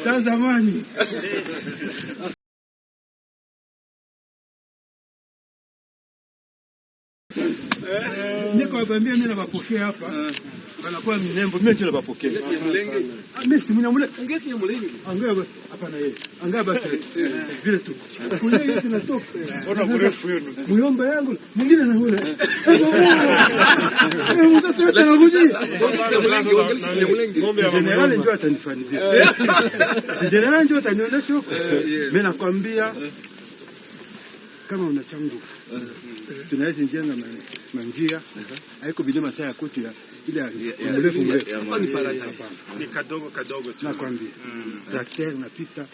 Tazamani. Niko abambia mimi nabapokea hapa. Banakuwa minembo mimi ndio nabapokea. Mimi si mnyamule. Ongea ya mlengi. Ongea hapa na yeye. Ongea basi. Vile tu. Kuna yeye tunatoka. Ona mrefu yenu. Muyomba yangu mwingine na yule. Mtoto yote anakuja. General njoo atanifanizia. General njoo atanionyesha huko. Mimi nakwambia kama una changu tunaweza jenga manjia haiko bidii saa ya kwetu ya ile mrefu ni kadogo tu nakwambia daktari napita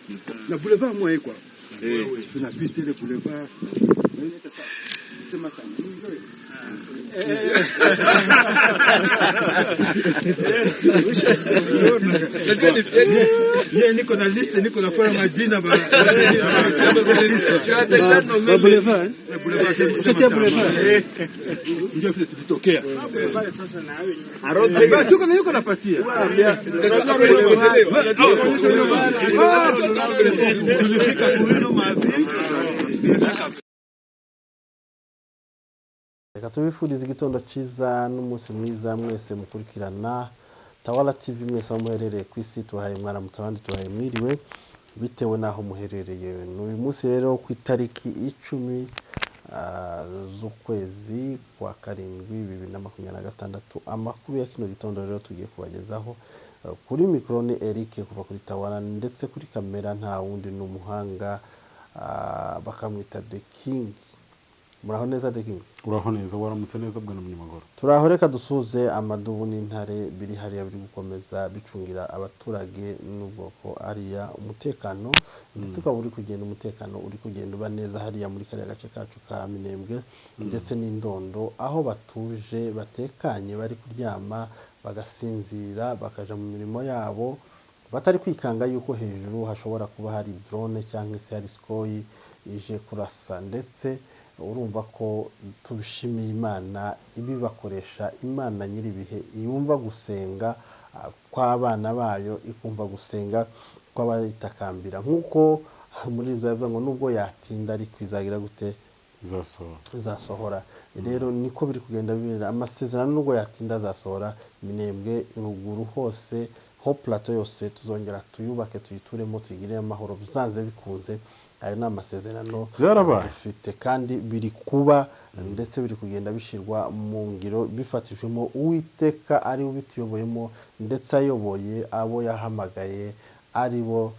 na boulevard mwa iko tunapita ile boulevard sema sana yeye niko na list niko na fora majina ba boulevard ndio vile tulitokea sasa na wewe arode tuko na yuko napatia tulifika kuino mavi. Reka tubifurize igitondo ciza n'umunsi mwiza mwese mukurikirana Tawala TV mwese muherereye ku isi tuhaye mwana mutabandi tuhaye mwiriwe bitewe naho muherereye n'uyu munsi rero ku itariki 10 z'ukwezi kwa karindwi 2026 amakuru ya kino gitondo rero tugiye kubagezaho kuri micro ni Eric kuva kuri Tawala ndetse kuri kamera nta wundi n'umuhanga bakamwita The King. Muraho neza The King? Uraho neza waramutse neza bwana munyamagoro. Turaho reka dusuze amadubu n'intare biri hariya biri gukomeza bicungira abaturage n'ubwoko ariya umutekano ndetse ukaba uri kugenda umutekano uri kugenda uba neza hariya muri kariya gace kacu ka Minembwe ndetse n'indondo aho batuje batekanye bari kuryama bagasinzira bakaja mu mirimo yabo batari kwikanga yuko hejuru hashobora kuba hari drone cyangwa se hari skoyi ije kurasa ndetse urumva ko tubishimiye Imana ibibakoresha Imana nyiri bihe yumva gusenga kw'abana bayo ikumva gusenga kw'abayitakambira nkuko muri bivuga ngo nubwo yatinda ari kwizagira gute zasohora rero niko biri kugenda bibera amasezerano nubwo yatinda zasohora Minembwe iruguru hose ho plateau yose tuzongera tuyubake tuyituremo tuyigire amahoro bizanze bikunze ayo n'amasezerano dufite kandi biri kuba ndetse biri kugenda bishirwa mu ngiro bifatijwemo Uwiteka ari ubitiyoboyemo ndetse ayoboye abo yahamagaye ari bo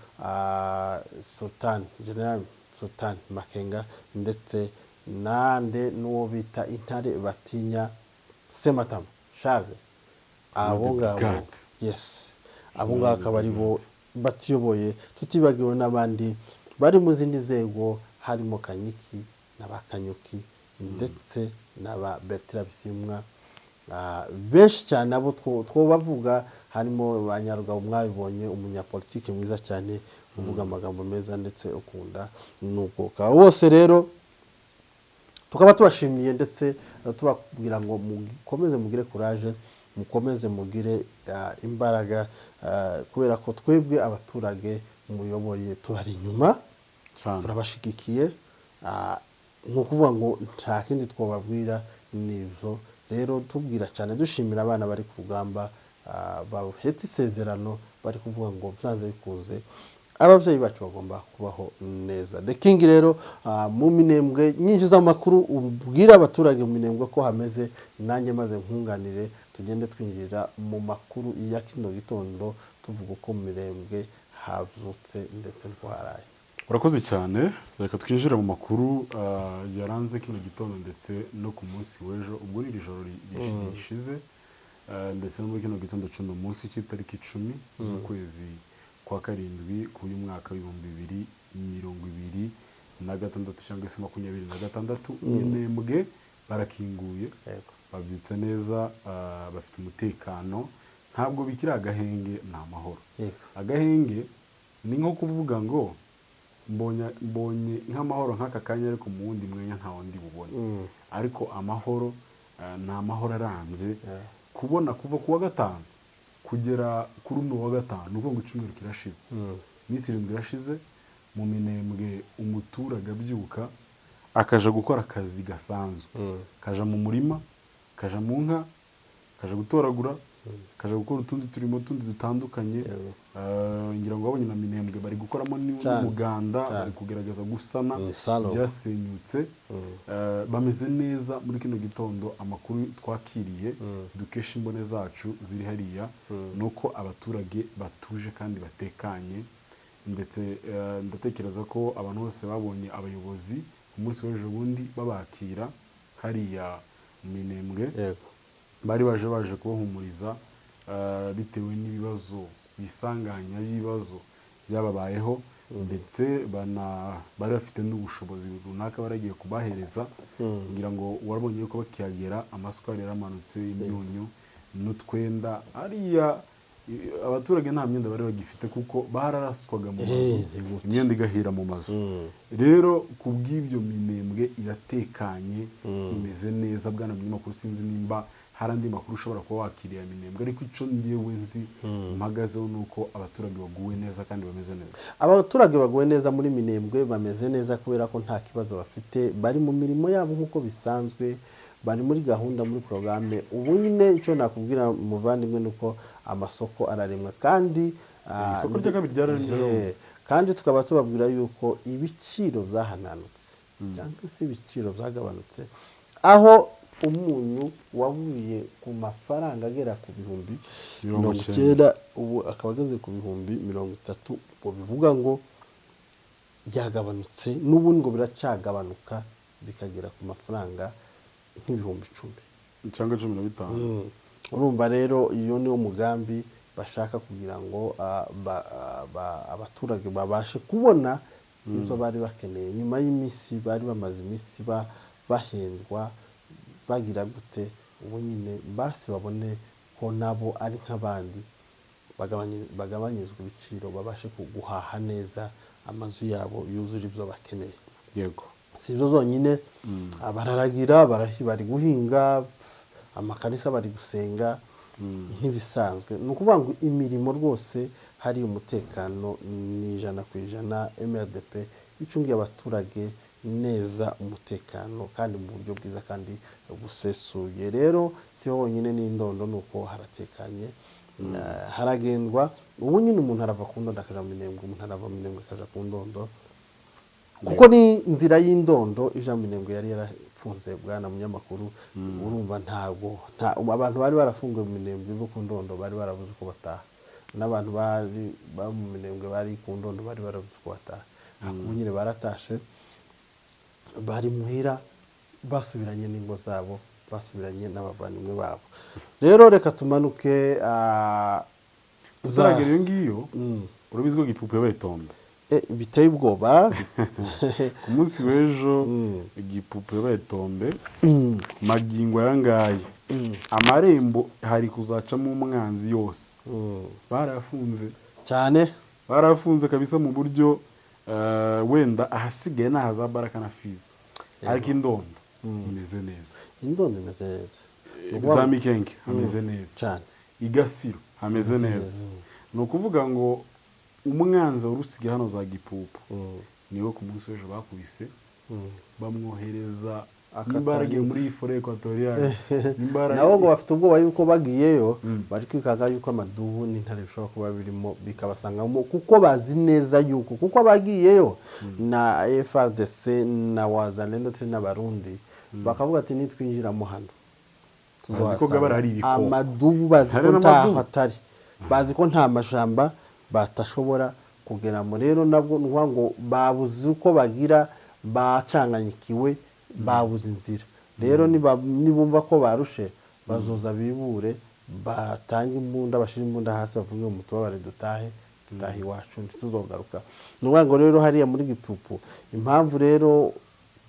Sultan General Sultan Makenga ndetse nande n'uwo bita intare batinya Sematama Charles abo ngabo yes abo ngabo akaba ari bo batiyoboye tutibagiwe n'abandi bari mu zindi nzego harimo Kanyiki n'abakanyuki ndetse n'aba Bertrand Bisimwa benshi cyane abo twobavuga harimo banyarugabo mwabibonye umunyapolitike mwiza cyane uvuga amagambo meza ndetse ukunda n'ubwoka bose rero tukaba tubashimiye ndetse tubabwira ngo mukomeze mugire courage mukomeze mugire imbaraga kubera ko twebwe abaturage muyoboye tubari inyuma turabashigikiye nko kuvuga ngo nta kindi twababwira nivyo rero tubwira cyane dushimira abana bari ku rugamba bahetse isezerano bari kuvuga ngo byanze bikunze ababyeyi bacu bagomba kubaho neza. The King rero mu Minembwe nyinshi z'amakuru ubwira abaturage mu Minembwe ko hameze nanjye maze nkunganire tugende twinjira mu makuru ya kino gitondo tuvuga ko mu Minembwe havutse ndetse n'kwaraye. Urakoze cyane reka twinjire mu makuru yaranze kino gitondo ndetse no ku munsi w'ejo ubwo ni ijoro rishize ndetse no muri kino gitondo cy'uno munsi cy'itariki 10 z'ukwezi kwa karindwi ku uyu mwaka w'2026 cyangwa se 2026 Minembwe barakinguye babyutse neza bafite umutekano ntabwo bikira agahenge na mahoro agahenge ni nko kuvuga ngo mbonye nk'amahoro nk'aka kanya ariko mu wundi mwanya nta wundi bubone ariko amahoro na mahoro arambye kubona kuva kuwa gatanu kugera kuri uno wa gatanu nuko ngo icyumweru kirashize iminsi 7 irashize mu Minembwe umuturage abyuka akaja gukora akazi gasanzwe kaja mu murima kaja mu nka kaja gutoragura kaja gukora utundi turimo tundi dutandukanye ngira ngo babonye na Minembwe bari gukoramo n'umuganda bari kugerageza gusana byasenyutse bameze neza muri kino gitondo amakuru twakiriye dukesha imbone zacu ziri hariya nuko abaturage batuje kandi batekanye ndetse ndatekereza ko abantu bose babonye abayobozi umunsi w'ejo bundi babakira hariya Minembwe bari baje kubahumuriza bitewe n'ibibazo bisanganya ibibazo byababayeho ndetse bari bafite n'ubushobozi runaka baragiye kubahereza kugira ngo warabonye ko bakiyagera amasukari yaramanutse imyunyu n'utwenda ariya abaturage nta myenda bari bagifite kuko bararaswaga mu mazu imyenda igahira mu mazu rero kubw'ibyo Minembwe iratekanye imeze neza bwana munyamakuru sinzi nimba hari andi makuru ushobora kuba wakiriye Minembwe ariko ico ngewe nzi mpagazeho nuko abaturage baguwe neza kandi bameze neza abaturage baguwe neza muri Minembwe bameze neza kubera ko nta kibazo bafite bari mu mirimo yabo nkuko bisanzwe bari muri gahunda muri programme ubu nyine ico nakubwira muvandimwe nuko amasoko araremwa kandi isoko ry'akabiri ryararemwe kandi tukaba tubabwira yuko ibiciro byahananutse cyangwa se ibiciro byagabanutse aho umunyu wavuye ku mafaranga agera ku bihumbi 90 ubu akaba ageze ku bihumbi 30 bivuga ngo yagabanutse n'ubundi ngo biracagabanuka bikagera ku mafaranga nk'ibihumbi 10 cyangwa 15 urumva rero iyo niwo mugambi bashaka kugira ngo abaturage babashe kubona ibyo bari bakeneye nyuma y'imisi bari bamaze imisi bahendwa bagira gute ubu nyine basi babone ko nabo ari nk'abandi bagabanyizwa ibiciro babashe guhaha neza amazu yabo yuzura ibyo bakeneye yego si ibyo zonyine bararagira bari guhinga amakanisa bari gusenga nk'ibisanzwe ni ukuvuga ngo imirimo rwose hari umutekano ni 100% MRDP icungiye abaturage neza umutekano kandi mu buryo bwiza kandi busesuye rero si honyine n'indondo nuko haratekanye haragendwa ubu nyine umuntu arava ku ndondo akaja mu Minembwe umuntu arava mu Minembwe akaja ku ndondo kuko ni inzira y'indondo ija mu Minembwe yari yarafunze bwana munyamakuru urumva ntago abantu bari barafunguye mu Minembwe bo ku ndondo bari barabuze ko bataha n'abantu bari mu Minembwe bari ku ndondo bari barabuze ko bataha ubu nyine baratashe bari muhira basubiranye n'ingo zabo basubiranye n'abavandimwe babo rero reka tumanuke zaragera iyo ngiyo urabizi ko Gipupe bayitombe biteye ubwoba ku munsi w'ejo Gipupe bayitombe magingo yangaye amarembo hari kuzacamo umwanzi yose barafunze cyane barafunze kabisa mu buryo wenda ahasigaye nahaza Baraka na Fizi ariko indondo imeze neza indondo imeze neza za Mikenge hameze neza cyane igasiro hameze neza no kuvuga ngo umwanzi warusigaye hano za Gipupe niwe ku munsi w'ejo bakubise bamwohereza imbaraga muri Forêt Equatoriale nabo ngo bafite ubwoba yuko bagiyeyo bari kwikaga yuko amadubu n'intare bishobora kuba birimo bikabasangamo kuko bazi neza yuko kuko abagiyeyo na FARDC na Wazalendo n'abarundi bakavuga ati nitwinjiramo hano bazi ko gabara ari ibiko amadubu bazi ko nta hatari bazi ko nta majamba batashobora kugeramo rero nabwo ngo babuze uko bagira bacanganyikiwe babuze inzira rero nibumva ko barushe bazoza bibure batanga imbunda bashira imbunda hasi bavuge mu tubabare dutahe iwacu ntituzogaruka ngo rero hariya muri Gipupu impamvu rero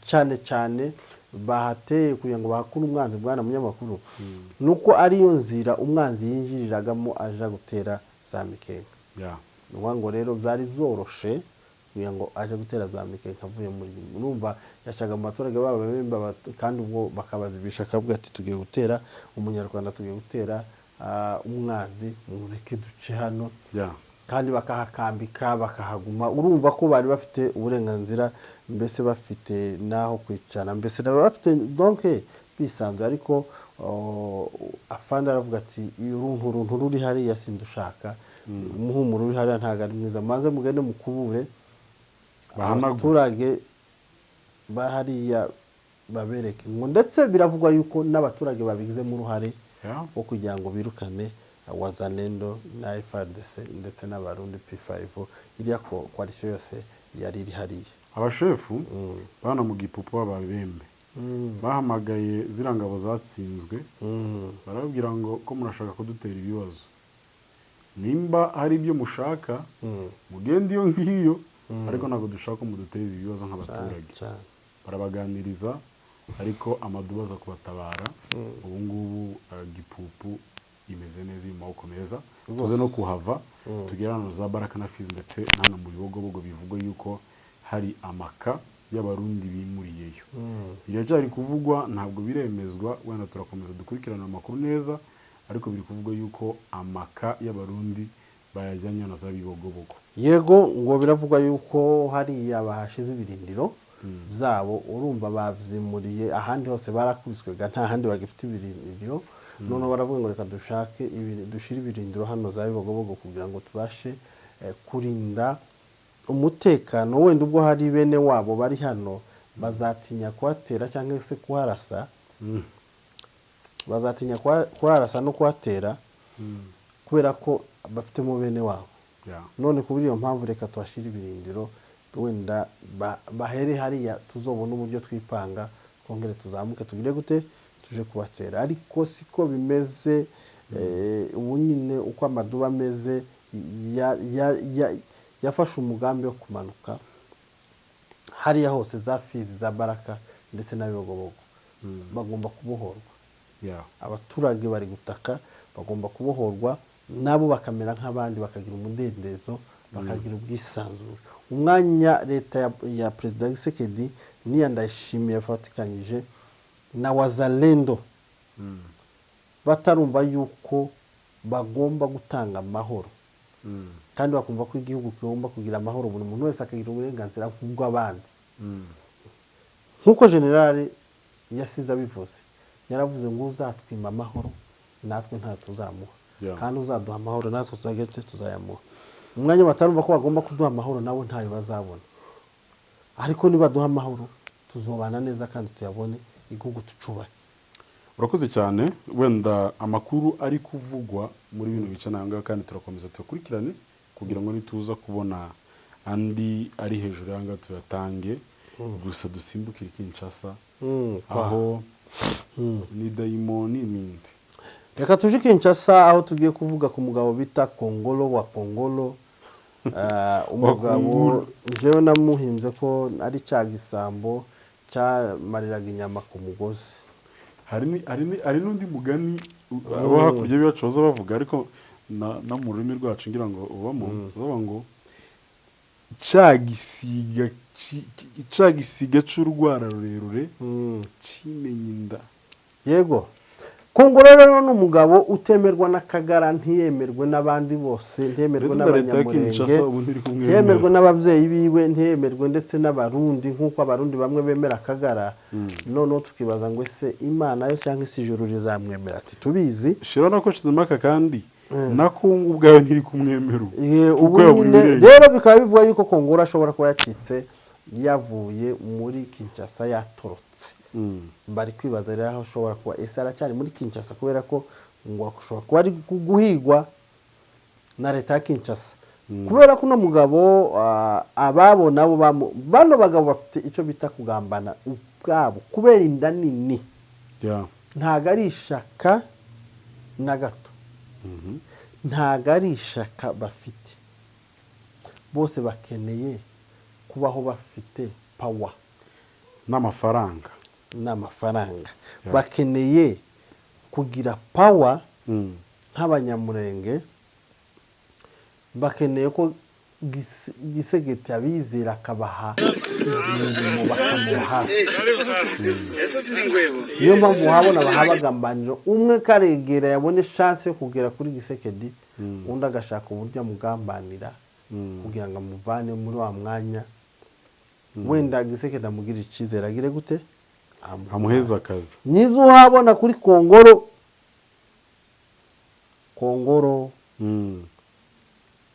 cyane bahateye kugira ngo bahakune umwanzi bwana munyamakuru nuko ariyo nzira umwanzi yinjiriragamo aja gutera za Mikenge ngo rero byari byoroshe kugira ngo aje gutera za Mikenge avuye muri urumva yacaga mu baturage babo kandi ubwo bakabazibisha akavuga ati tugiye gutera umunyarwanda tugiye gutera umwanzi mureke duce hano yeah. kandi bakahakambika bakahaguma urumva ko bari bafite uburenganzira mbese bafite naho kwicara mbese bafite donc bisanzwe ariko afande aravuga ati uruntu ruri hariya sindushaka umuhumuro uri hariya ntago ari mwiza maze mugende mukubure abaturage bahariya babereke ngo ndetse biravugwa yuko n'abaturage babigizemo uruhare wo kugira ngo birukane Wazalendo na FARDC ndetse n'abarundi P5 iriya coalition yose yari iri hariya abashefu bana mu gipupu babembe bahamagaye zirangabo zatsinzwe barabwira ngo ko murashaka kudutera ibibazo nimba hari ibyo mushaka mugende iyo ngiyo ariko ntabwo dushaka muduteza ibibazo nk'abaturage barabaganiriza ariko amadubaza kubatabara ubu ngubu gipupu imeze neza mu maboko meza tuze no kuhava tugera hano za Baraka na Fizi ndetse hano mu bibogobogo bivugwa yuko hari amaka y'abarundi bimuriyeyo biracyari kuvugwa ntabwo biremezwa wenda turakomeza dukurikirana amakuru neza ariko biri kuvugwa yuko amaka y'abarundi bayajyanye na za bibogobogo yego ngo biravugwa yuko hari abahashize ibirindiro byabo urumva bavyimuriye ahandi hose barakubiswega nta handi bagifite ibirindiro none baravuga ngo reka dushake dushira ibirindiro hano za bibogobogo kugira ngo tubashe kurinda umutekano wenda ubwo hari bene wabo bari hano bazatinya kuhatera cyangwa se kuharasa bazatinya kuharasa no kuhatera kubera ko bafite mu bene wabo none kubiri iyo mpamvu reka twashira ibirindiro wenda bahere hariya tuzobona uburyo twipanga kongere tuzamuke tugire gute tuje kubatera ariko siko bimeze ubu nyine uko amaduba ameze yafashe umugambi wo kumanuka hariya hose za Fizi za Baraka ndetse n'abibogobogo bagomba kubohorwa abaturage bari gutaka bagomba kubohorwa nabo bakamera nk'abandi bakagira umudendezo bakagira ubwisanzure umwanya leta ya President Tshisekedi niya ndayishimiye yafatikanyije na Wazalendo batarumva yuko bagomba gutanga amahoro kandi bakumva ko igihugu kigomba kugira amahoro buri muntu wese akagira uburenganzira nk'ubw'abandi nkuko general yasize abivuze yaravuze ngo uzatwima amahoro natwe nta tuzamuha kandi uzaduha amahoro natwe tuzagete tuzayamuha umwanya batarumva ko bagomba kuduha amahoro nabo ntayo bazabona ariko niba duha amahoro tuzobana neza kandi tuyabone igihugu tucubaye urakoze cyane wenda amakuru ari kuvugwa muri bino bice nanga kandi turakomeza tukurikirane kugira ngo nituza kubona andi ari hejuru yanga tuyatange gusa dusimbukire Kinshasa aho ni daimoni ninde reka tuje Kinshasa aho tugiye kuvuga ku mugabo bita Kongolo wa Kongolo umugabo jewe namuhimbye ko ari cyagisambo cyamariraga inyama ku mugozi hari n'undi mugani abo hakurya bibacoza bavuga ariko na mu rurimi rwacu ngira ngo ubamo bavuga ngo cagisiga c'urwara rurerure cimenye inda yego Kongolo rero n'umugabo utemerwa n'akagara ntiyemerwe n'abandi bose ntemerwe n'abanyamurenge ntemerwe n'abavyeyi biwe ntemerwe ndetse n'abarundi nkuko abarundi bamwe bemera akagara none tukibaza ngo ese Imana yo cyangwa isi ijuru rizamwemera ati tubizi shira nako Chidamaka kandi nakungu ubwayo ntiri kumwemera rero bikaba bivuga yuko Kongolo ashobora kuba yacitse yavuye muri Kinshasa yatorotse bari kwibaza rero aho ashobora kuba ese aracyari muri Kinshasa kubera ko ngo ashobora kuba ari guhigwa na leta ya Kinshasa kubera ko no mugabo ababo nabo bano bagabo bafite icyo bita kugambana ubwabo kubera inda nini ntago ari ishaka na gato ntago ari ishaka bafite bose bakeneye kubaho bafite power n'amafaranga bakeneye kugira power nk'abanyamurenge bakeneye ko Gisegeti abizera akabaha niyo mpamvu habona bahabagambanira umwe karegera yabone chance yo kugera kuri Gisekedi undi agashaka uburyo amugambanira kugira ngo amuvane muri wa mwanya wenda Gisekedi amugira icizere agire gute amuheza akazi. Nizo habona kuri Kongoro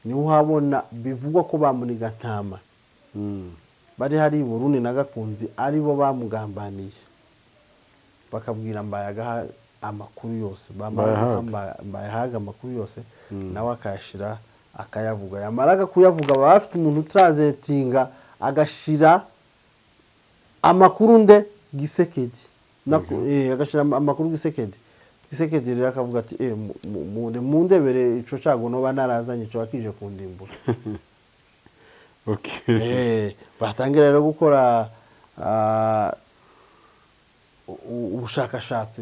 niho habona bivugwa ko bamuniga ntama bari hari Burundi na Gakunzi ari bo bamugambaniye bakabwira Mbayaga amakuru yose Mbayahaga amakuru yose nawe akayashira akayavuga yamaraga kuyavuga bafite umuntu trazetinga agashira amakuru nde Gisekedi agashira amakuru Gisekedi rero akavuga ati mundebere ico cago no banarazanye ico bakije kundimbura. Okay. Batangira rero gukora ubushakashatsi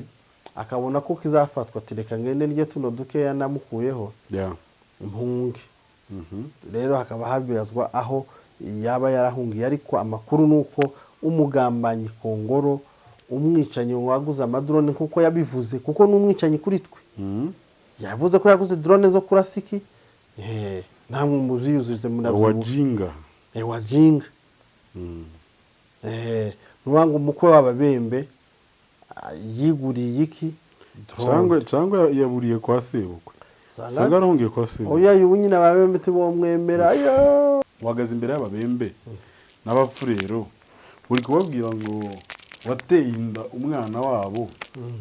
akabona ko kizafatwa tireka ngende nirye tuno dukeya namukuyeho impungi. Rero hakaba habizwa aho yaba yarahungiye ariko amakuru nuko umugambanyi Kongoro umwicanyi waguze amadrone kuko yabivuze kuko numwicanyi kuri twe yavuze ko yaguze drone zo kurasiki namwe muziyuzuze wajinga wajinga nuwangu mukwe w'ababembe yiguriye iki cyangwa yaburiye kwa sebukwe sanga arongeye kwa sebukwe oya yubunyina ababembe tibomwemera ayo wagaze imbere y'ababembe n'abafurero uri kubabwira ngo wateye inda umwana wabo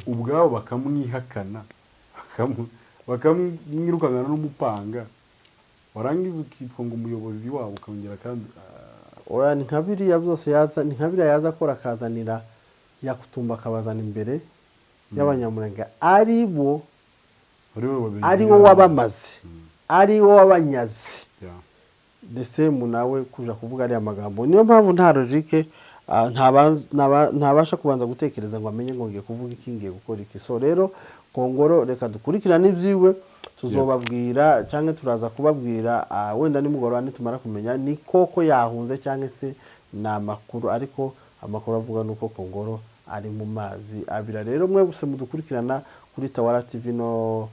ubwabo bakamwihakana bakamwirukana n'umupanga warangiza ukitwa ngo umuyobozi wabo ukongera kandi oya ni nkabiriya byose yaza ni nkabiriya yaza akora akazanira yakutumba akabazana imbere y'abanyamurenge ari bo wabamaze ari wo wabanyaze ndetse munawe kuja kuvuga ari amagambo niyo mpamvu nta logique ntabasha kubanza gutekereza ngo amenye ngo ngiye kuvuga iki ngiye gukora iki. So rero Kongoro reka dukurikirana ibyiwe tuzobabwira cyangwa turaza kubabwira wenda nimugorora nitumara kumenya ni koko yahunze cyangwa se na makuru ariko amakuru avuga nuko Kongoro ari mu mazi abira. Rero mwe buse mudukurikirana kuri Tawara TV no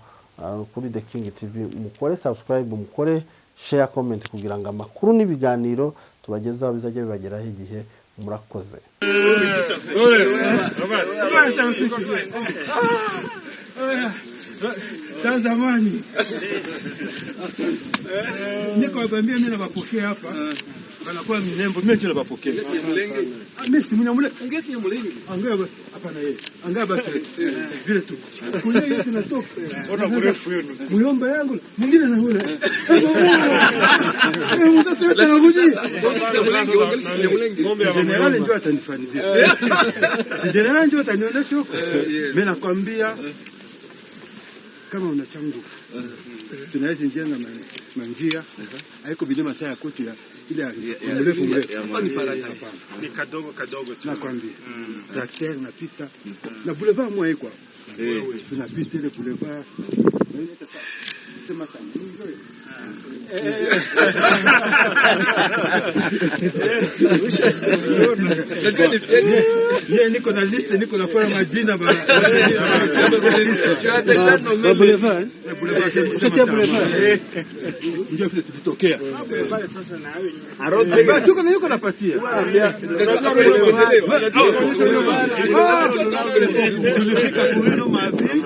kuri The King TV mukore subscribe mukore share comment kugira ngo amakuru n'ibiganiro tubagezaho bizajya bibageraho igihe murakoze. Zamani niko bambia mimi nabapokea hapa wanakuwa minembo mimi ndio nabapokea mimi si mnyamule ungeki mlengi angaba hapa na yeye angaba vile tu kuna yeye tunatoka ona mrefu yenu muyomba yangu mwingine na yule mtasema na huji general njoo atanifanizia general njoo atanionyesha huko mimi nakwambia kama unachangu tunaweza jenga manjia haiko bidima saa kwetu ya ile mrefu ni kadogo nakwambia daktari napita na boulevard moi kwa tunapita ile boulevard sema sana yeye niko na liste niko na fora majina ba boulevard ndio tulitokea sasa na wewe arode tuko na yuko napatia tulifika kuino mavi